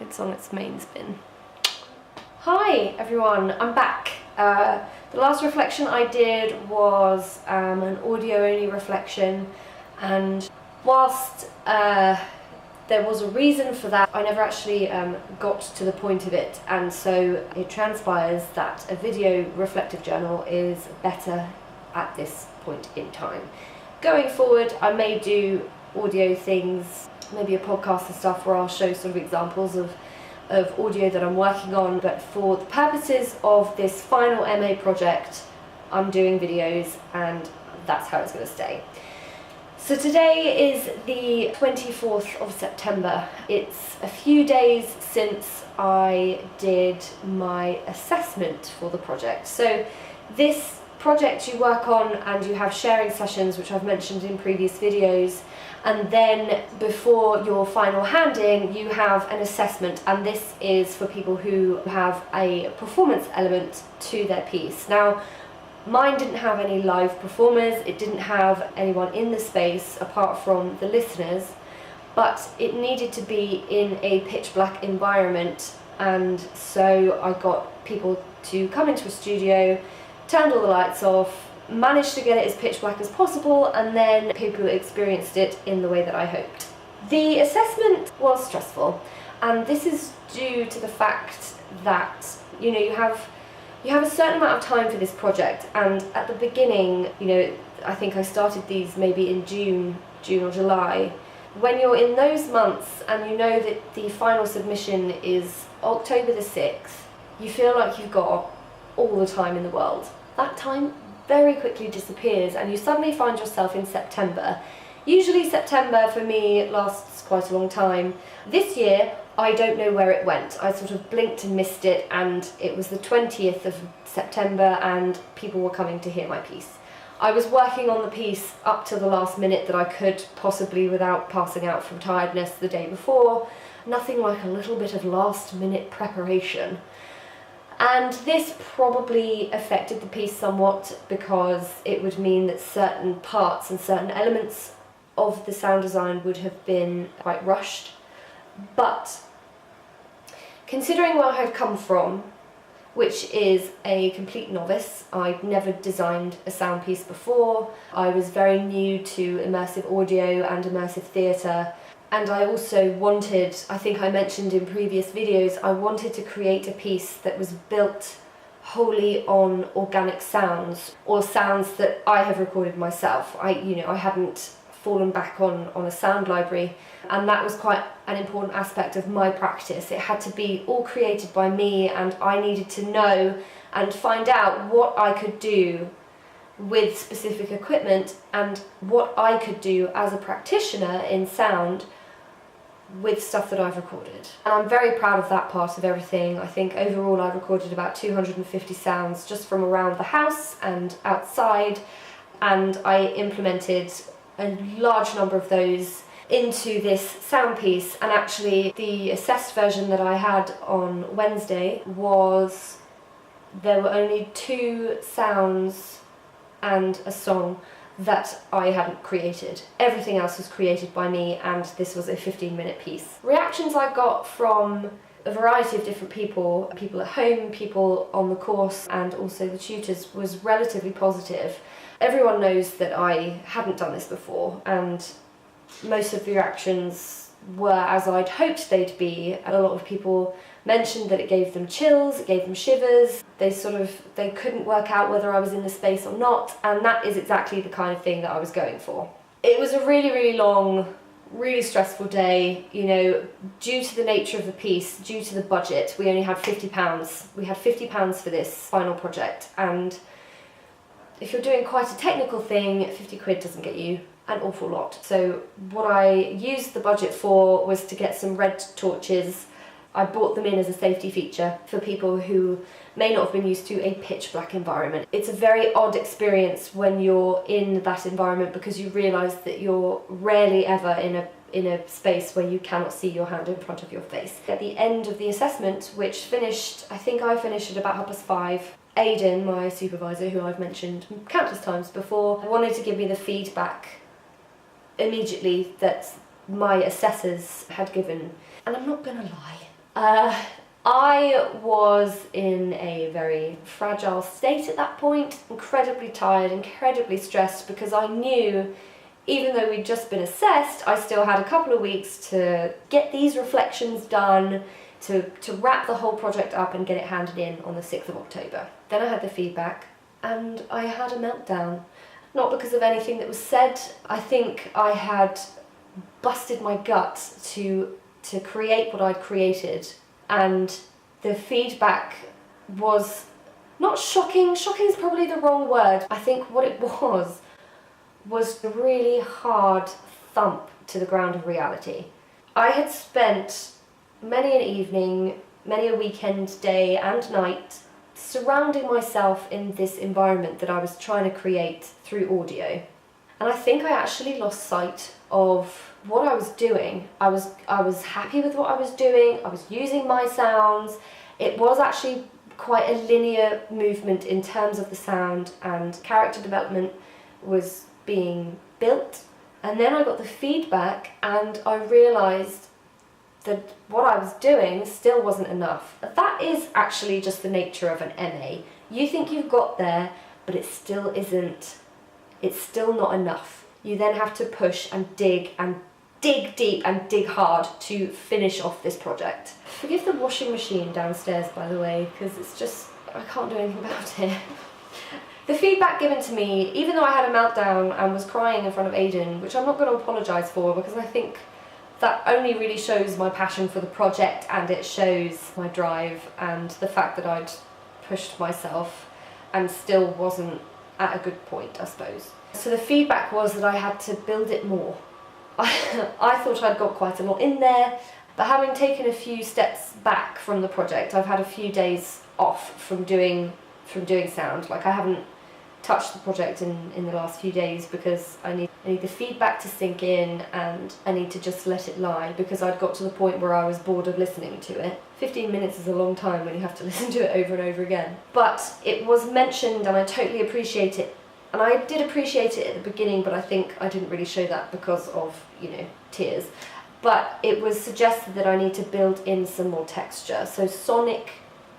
it's on its main spin. Hi everyone, I'm back. The last reflection I did was an audio-only reflection, and whilst there was a reason for that, I never actually got to the point of it, and so it transpires that a video reflective journal is better at this point in time. Going forward, I may do audio things, maybe a podcast and stuff where I'll show sort of examples of audio that I'm working on, but for the purposes of this final MA project, I'm doing videos and that's how it's going to stay. So today is the 24th of September. It's a few days since I did my assessment for the project. So this project you work on and you have sharing sessions, which I've mentioned in previous videos, and then before your final handing you have an assessment, and this is for people who have a performance element to their piece. Now mine didn't have any live performers, it didn't have anyone in the space apart from the listeners, but it needed to be in a pitch black environment, and so I got people to come into a studio, turned all the lights off, managed to get it as pitch black as possible, and then people experienced it in the way that I hoped. The assessment was stressful, and this is due to the fact that you have a certain amount of time for this project, and at the beginning, I think I started these maybe in June or July. When you're in those months and you know that the final submission is October the 6th, you feel like you've got all the time in the world. That time very quickly disappears and you suddenly find yourself in September. Usually September for me lasts quite a long time. This year I don't know where it went. I sort of blinked and missed it, and it was the 20th of September and people were coming to hear my piece. I was working on the piece up to the last minute that I could possibly without passing out from tiredness the day before. Nothing like a little bit of last minute preparation. And this probably affected the piece somewhat because it would mean that certain parts and certain elements of the sound design would have been quite rushed. But considering where I've come from, which is a complete novice, I'd never designed a sound piece before, I was very new to immersive audio and immersive theatre, and I also wanted, I think I mentioned in previous videos, I wanted to create a piece that was built wholly on organic sounds, or sounds that I have recorded myself. I hadn't fallen back on a sound library, and that was quite an important aspect of my practice. It had to be all created by me, and I needed to know and find out what I could do with specific equipment and what I could do as a practitioner in sound with stuff that I've recorded. And I'm very proud of that part of everything. I think overall I've recorded about 250 sounds just from around the house and outside, and I implemented a large number of those into this sound piece. And actually the assessed version that I had on Wednesday there were only 2 sounds and a song that I hadn't created. Everything else was created by me, and this was a 15-minute piece. Reactions I got from a variety of different people at home, people on the course, and also the tutors, was relatively positive. Everyone knows that I hadn't done this before, and most of the reactions were as I'd hoped they'd be. A lot of people mentioned that it gave them chills, it gave them shivers. They couldn't work out whether I was in the space or not, and that is exactly the kind of thing that I was going for. It was a really, really long, really stressful day, due to the nature of the piece, due to the budget. We only had £50. We had £50 for this final project, and if you're doing quite a technical thing, 50 quid doesn't get you an awful lot. So what I used the budget for was to get some red torches. I brought them in as a safety feature for people who may not have been used to a pitch black environment. It's a very odd experience when you're in that environment because you realise that you're rarely ever in a space where you cannot see your hand in front of your face. At the end of the assessment, which finished, I think I finished at about 5:30, Aidan, my supervisor, who I've mentioned countless times before, wanted to give me the feedback immediately that my assessors had given. And I'm not gonna lie, I was in a very fragile state at that point, incredibly tired, incredibly stressed, because I knew, even though we'd just been assessed, I still had a couple of weeks to get these reflections done, to wrap the whole project up and get it handed in on the 6th of October. Then I had the feedback and I had a meltdown. Not because of anything that was said. I think I had busted my gut to create what I'd created, and the feedback was not shocking. Shocking is probably the wrong word. I think what it was a really hard thump to the ground of reality. I had spent many an evening, many a weekend, day and night, surrounding myself in this environment that I was trying to create through audio. And I think I actually lost sight of what I was doing. I was happy with what I was doing, I was using my sounds. It was actually quite a linear movement in terms of the sound, and character development was being built. And then I got the feedback and I realised that what I was doing still wasn't enough. That is actually just the nature of an MA. You think you've got there, but it still isn't. It's still not enough. You then have to push and dig deep and dig hard to finish off this project. Forgive the washing machine downstairs, by the way, because it's just, I can't do anything about it. The feedback given to me, even though I had a meltdown and was crying in front of Aidan, which I'm not going to apologise for, because I think that only really shows my passion for the project, and it shows my drive and the fact that I'd pushed myself and still wasn't at a good point, I suppose. So the feedback was that I had to build it more. I thought I'd got quite a lot in there, but having taken a few steps back from the project, I've had a few days off from doing sound. Like, I haven't touched the project in the last few days because I need the feedback to sink in, and I need to just let it lie, because I'd got to the point where I was bored of listening to it. 15 minutes is a long time when you have to listen to it over and over again. But it was mentioned and I totally appreciate it. And I did appreciate it at the beginning, but I think I didn't really show that because of, tears. But it was suggested that I need to build in some more texture, so sonic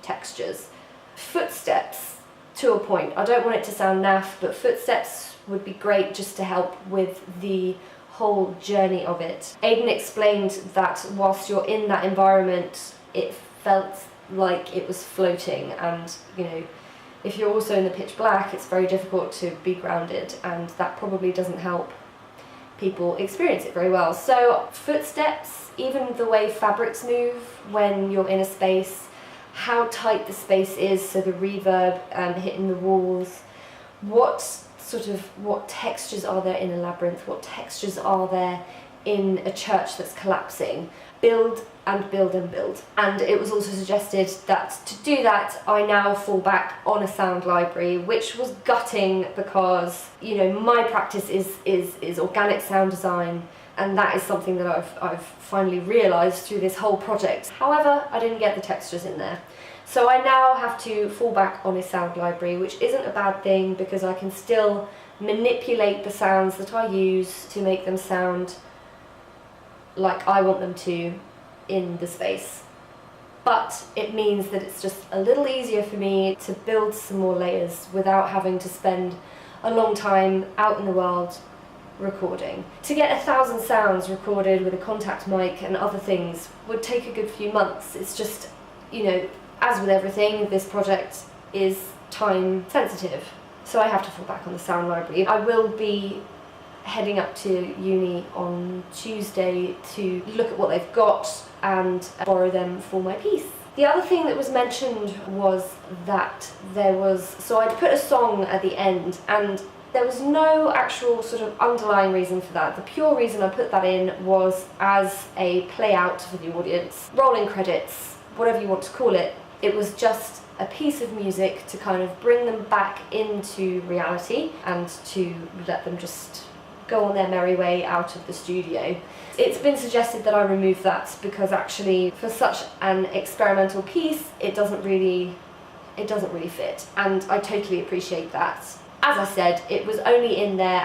textures. Footsteps, to a point. I don't want it to sound naff, but footsteps would be great just to help with the whole journey of it. Aidan explained that whilst you're in that environment, it felt like it was floating, and if you're also in the pitch black, it's very difficult to be grounded, and that probably doesn't help people experience it very well. So footsteps, even the way fabrics move when you're in a space, how tight the space is, so the reverb hitting the walls, what textures are there in a labyrinth, what textures are there in a church that's collapsing. Build and build and build. And it was also suggested that to do that, I now fall back on a sound library, which was gutting because, my practice is organic sound design, and that is something that I've finally realised through this whole project. However, I didn't get the textures in there. So I now have to fall back on a sound library, which isn't a bad thing because I can still manipulate the sounds that I use to make them sound like I want them to in the space. But it means that it's just a little easier for me to build some more layers without having to spend a long time out in the world recording. To get 1,000 sounds recorded with a contact mic and other things would take a good few months. It's just, as with everything, this project is time sensitive. So I have to fall back on the sound library. I will be heading up to uni on Tuesday to look at what they've got and borrow them for my piece. The other thing that was mentioned was that so I'd put a song at the end, and there was no actual sort of underlying reason for that. The pure reason I put that in was as a play out for the audience. Rolling credits, whatever you want to call it. It was just a piece of music to kind of bring them back into reality and to let them just go on their merry way out of the studio. It's been suggested that I remove that because actually for such an experimental piece it doesn't really fit, and I totally appreciate that. As I said, it was only in there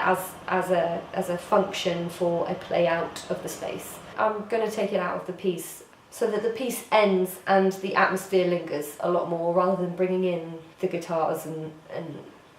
as a function for a play out of the space. I'm going to take it out of the piece so that the piece ends and the atmosphere lingers a lot more, rather than bringing in the guitars and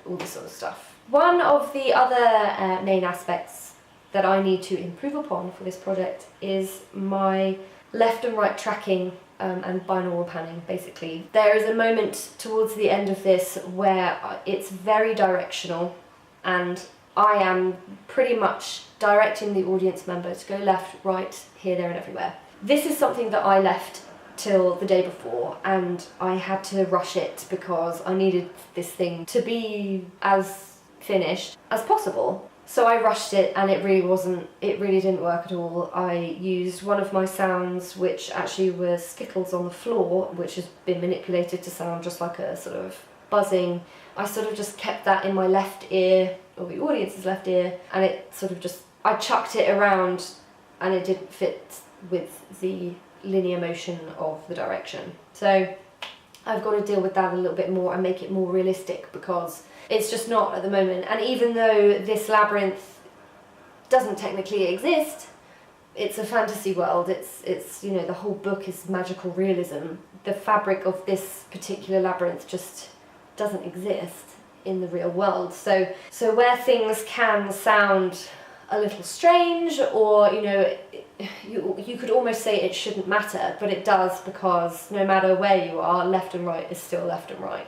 all this sort of stuff. One of the other main aspects that I need to improve upon for this project is my left and right tracking and binaural panning, basically. There is a moment towards the end of this where it's very directional, and I am pretty much directing the audience member to go left, right, here, there and everywhere. This is something that I left till the day before, and I had to rush it because I needed this thing to be as finished as possible. So I rushed it, and it really didn't work at all. I used one of my sounds, which actually was skittles on the floor, which has been manipulated to sound just like a sort of buzzing. I sort of just kept that in my left ear, or the audience's left ear, and it sort of just, I chucked it around and it didn't fit with the linear motion of the direction. So I've got to deal with that a little bit more and make it more realistic, because it's just not at the moment. And even though this labyrinth doesn't technically exist, it's a fantasy world. It's you know, the whole book is magical realism. The fabric of this particular labyrinth just doesn't exist in the real world. So where things can sound a little strange, or you know, you could almost say it shouldn't matter, but it does, because no matter where you are, left and right is still left and right.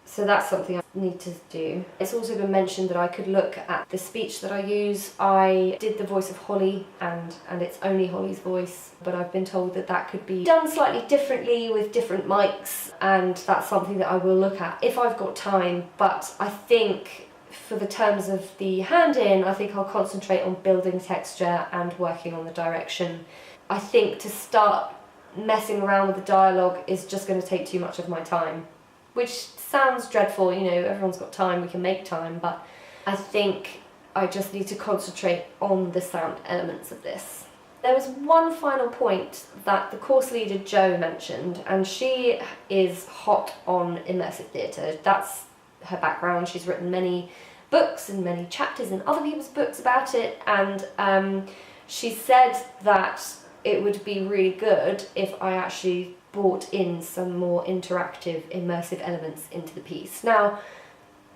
So that's something I need to do. It's also been mentioned that I could look at the speech that I use. I did the voice of Holly, and it's only Holly's voice, but I've been told that that could be done slightly differently with different mics, and that's something that I will look at if I've got time. But I think for the terms of the hand-in, I think I'll concentrate on building texture and working on the direction. I think to start messing around with the dialogue is just going to take too much of my time, which sounds dreadful, you know, everyone's got time, we can make time, but I think I just need to concentrate on the sound elements of this. There was one final point that the course leader Jo mentioned, and she is hot on immersive theatre. That's her background. She's written many books and many chapters in other people's books about it, and she said that it would be really good if I actually brought in some more interactive, immersive elements into the piece. Now,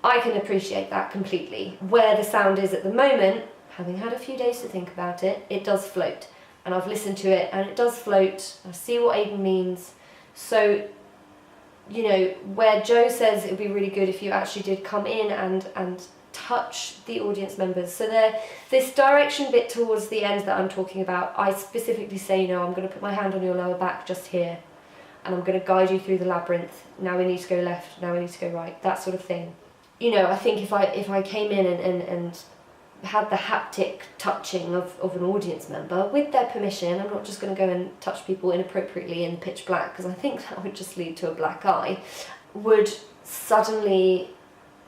I can appreciate that completely. Where the sound is at the moment, having had a few days to think about it, it does float. And I've listened to it and it does float. I see what Aidan means. So, you know, where Jo says it would be really good if you actually did come in and touch the audience members. So this direction bit towards the end that I'm talking about, I specifically say, you know, I'm going to put my hand on your lower back just here, and I'm going to guide you through the labyrinth. Now we need to go left, now we need to go right, that sort of thing. You know, I think if I came in and had the haptic touching of an audience member with their permission, I'm not just going to go and touch people inappropriately in pitch black, because I think that would just lead to a black eye, would suddenly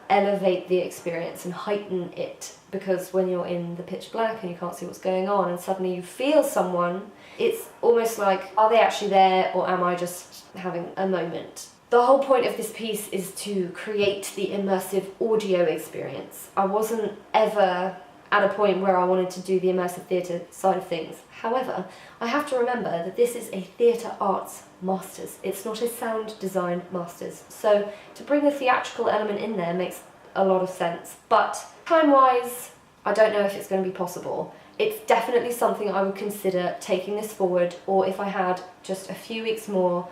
elevate the experience and heighten it, because when you're in the pitch black and you can't see what's going on and suddenly you feel someone, it's almost like, are they actually there, or am I just having a moment? The whole point of this piece is to create the immersive audio experience. I wasn't ever at a point where I wanted to do the immersive theatre side of things. However, I have to remember that this is a theatre arts masters. It's not a sound design masters. So to bring the theatrical element in there makes a lot of sense. But time-wise, I don't know if it's going to be possible. It's definitely something I would consider taking this forward, or if I had just a few weeks more.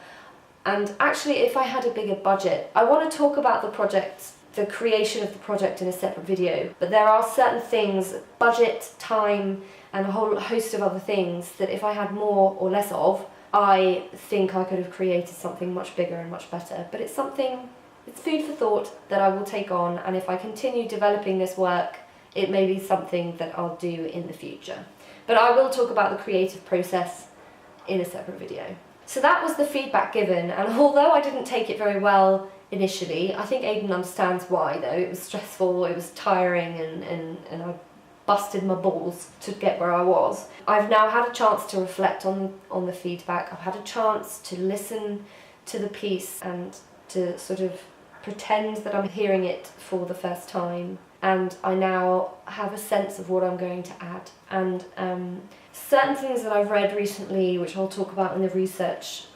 And actually, if I had a bigger budget, I want to talk about the project, the creation of the project in a separate video, but there are certain things, budget, time, and a whole host of other things that if I had more or less of, I think I could have created something much bigger and much better. But it's food for thought that I will take on, and if I continue developing this work, it may be something that I'll do in the future. But I will talk about the creative process in a separate video. So that was the feedback given, and although I didn't take it very well initially, I think Aidan understands why though. It was stressful, it was tiring, and I busted my balls to get where I was. I've now had a chance to reflect on the feedback. I've had a chance to listen to the piece and to sort of pretend that I'm hearing it for the first time. and I now have a sense of what I'm going to add. And certain things that I've read recently, which I'll talk about in the research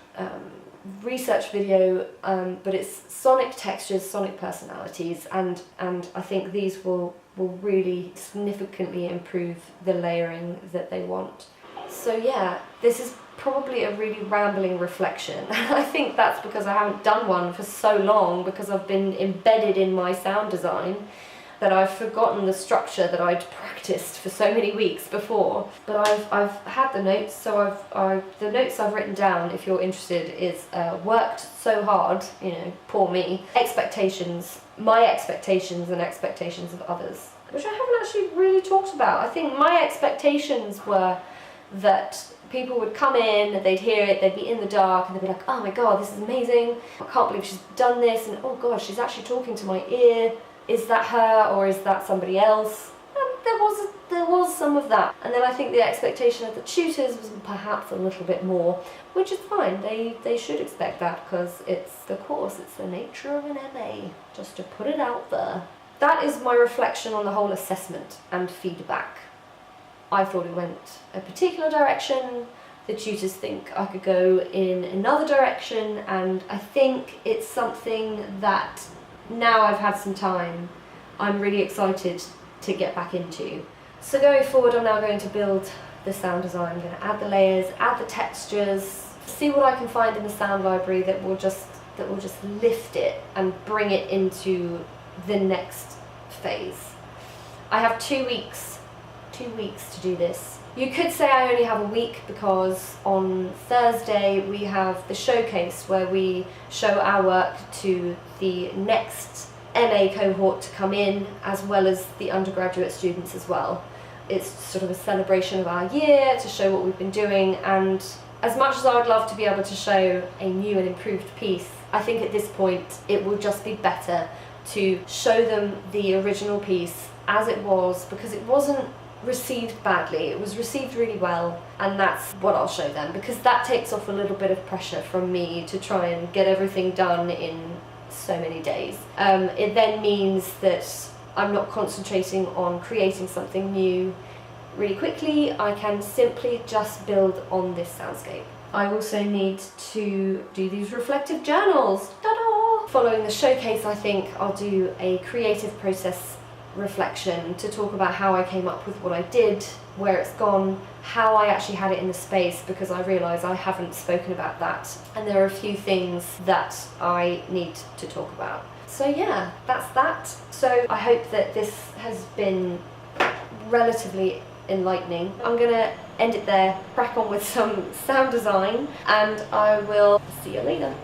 video, but it's sonic textures, sonic personalities, and I think these will really significantly improve the layering that they want. So yeah, this is probably a really rambling reflection. I think that's because I haven't done one for so long, because I've been embedded in my sound design that I've forgotten the structure that I'd practiced for so many weeks before. But I've had the notes, so the notes I've written down, if you're interested, is worked so hard, you know, poor me. Expectations, my expectations and expectations of others, which I haven't actually really talked about. I think my expectations were that people would come in, they'd hear it, they'd be in the dark, and they'd be like, oh my god, this is amazing, I can't believe she's done this, and oh god, she's actually talking to my ear. Is that her, or is that somebody else? And there was some of that. And then I think the expectation of the tutors was perhaps a little bit more, which is fine. They should expect that, because it's the course, it's the nature of an MA, just to put it out there. That is my reflection on the whole assessment and feedback. I thought it went a particular direction. The tutors think I could go in another direction, and I think it's something that, now I've had some time, I'm really excited to get back into. So going forward, I'm now going to build the sound design. I'm going to add the layers, add the textures, see what I can find in the sound library that will just lift it and bring it into the next phase. I have 2 weeks to do this. You could say I only have a week, because on Thursday we have the showcase where we show our work to the next MA cohort to come in, as well as the undergraduate students as well. It's sort of a celebration of our year to show what we've been doing, and as much as I would love to be able to show a new and improved piece, I think at this point it will just be better to show them the original piece as it was, because it wasn't received badly, it was received really well, and that's what I'll show them, because that takes off a little bit of pressure from me to try and get everything done in so many days. It then means that I'm not concentrating on creating something new really quickly. I can simply just build on this soundscape. I also need to do these reflective journals. Ta-da! Following the showcase, I think I'll do a creative process reflection to talk about how I came up with what I did, where it's gone, how I actually had it in the space, because I realise I haven't spoken about that, and there are a few things that I need to talk about. So yeah, that's that. So I hope that this has been relatively enlightening. I'm gonna end it there, crack on with some sound design, and I will see you later.